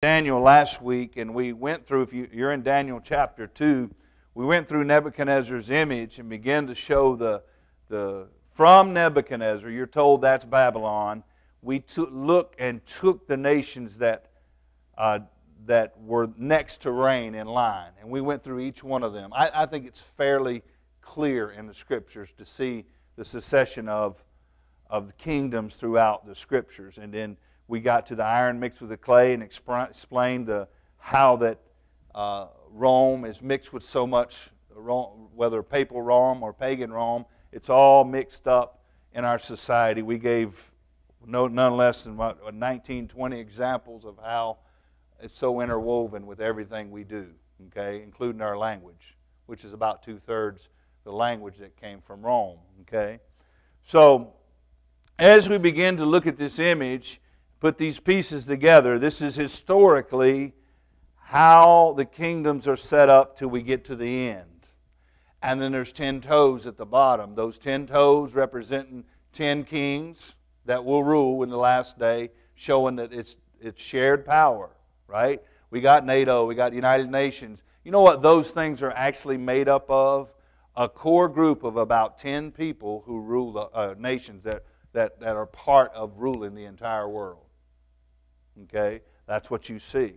Daniel last week, and we went through, if you're in Daniel chapter 2, we went through Nebuchadnezzar's image and began to show from Nebuchadnezzar, you're told that's Babylon. We look and took the nations that were next to reign in line, and we went through each one of them. I think it's fairly clear in the Scriptures to see the succession of the kingdoms throughout the Scriptures. And then we got to the iron mixed with the clay and explained how that Rome is mixed with so much, whether papal Rome or pagan Rome, it's all mixed up in our society. We gave none less than 19, 20 examples of how it's so interwoven with everything we do, okay, including our language, which is about 2/3 the language that came from Rome, okay. So, as we begin to look at this image, put these pieces together, this is historically how the kingdoms are set up till we get to the end. And then there's 10 toes at the bottom. Those 10 toes representing 10 kings that will rule in the last day, showing that it's shared power, right? We got NATO, we got United Nations. You know what those things are actually made up of? A core group of about 10 people who rule the nations that are part of ruling the entire world. Okay? That's what you see.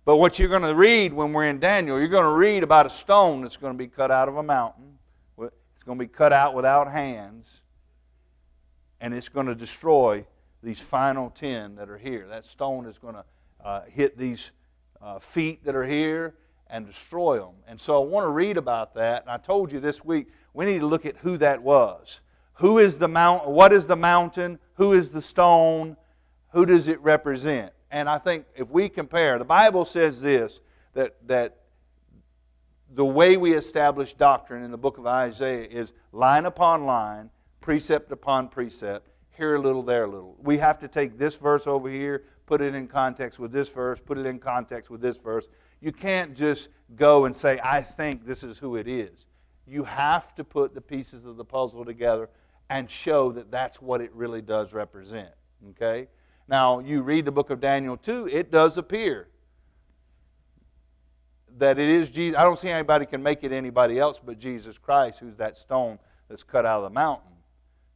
But what you're going to read when we're in Daniel, you're going to read about a stone that's going to be cut out of a mountain. It's going to be cut out without hands. And it's going to destroy these final 10 that are here. That stone is going to hit these feet that are here and destroy them. And so I want to read about that. And I told you this week, we need to look at who that was. Who is the mountain? What is the mountain? Who is the stone? Who does it represent? And I think if we compare, the Bible says this, that the way we establish doctrine in the book of Isaiah is line upon line, precept upon precept, here a little, there a little. We have to take this verse over here, put it in context with this verse, put it in context with this verse. You can't just go and say, I think this is who it is. You have to put the pieces of the puzzle together and show that that's what it really does represent. Okay? Now, you read the book of Daniel 2, it does appear that it is Jesus. I don't see anybody can make it anybody else but Jesus Christ, who's that stone that's cut out of the mountain.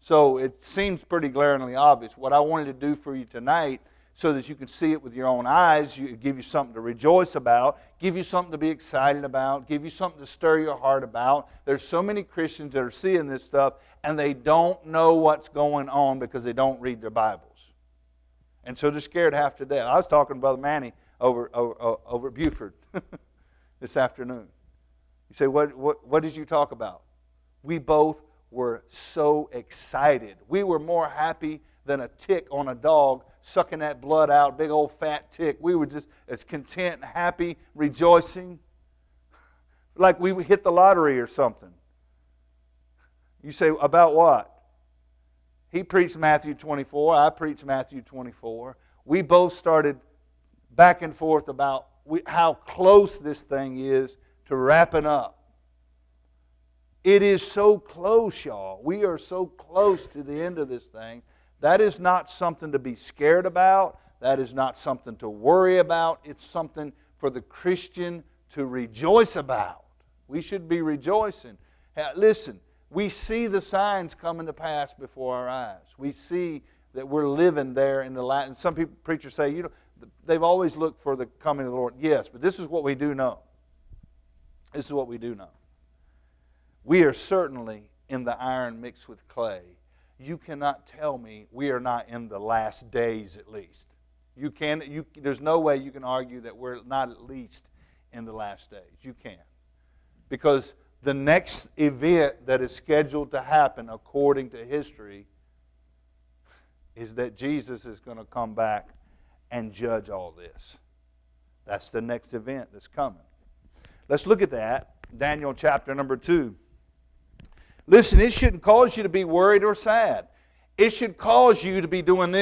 So it seems pretty glaringly obvious. What I wanted to do for you tonight, so that you can see it with your own eyes, give you something to rejoice about, give you something to be excited about, give you something to stir your heart about. There's so many Christians that are seeing this stuff, and they don't know what's going on because they don't read their Bibles. And so they're scared half to death. I was talking to Brother Manny over at Buford this afternoon. You say, what did you talk about? We both were so excited. We were more happy than a tick on a dog sucking that blood out, big old fat tick. We were just as content, happy, rejoicing, like we hit the lottery or something. You say, about what? He preached Matthew 24. I preached Matthew 24. We both started back and forth about how close this thing is to wrapping up. It is so close, y'all. We are so close to the end of this thing. That is not something to be scared about. That is not something to worry about. It's something for the Christian to rejoice about. We should be rejoicing. Listen, we see the signs coming to pass before our eyes. We see that we're living there in the last. And some people, preachers say, they've always looked for the coming of the Lord. Yes, but this is what we do know. This is what we do know. We are certainly in the iron mixed with clay. You cannot tell me we are not in the last days at least. There's no way you can argue that we're not at least in the last days. You can't. Because the next event that is scheduled to happen according to history is that Jesus is going to come back and judge all this. That's the next event that's coming. Let's look at that. Daniel chapter number 2. Listen, it shouldn't cause you to be worried or sad. It should cause you to be doing this.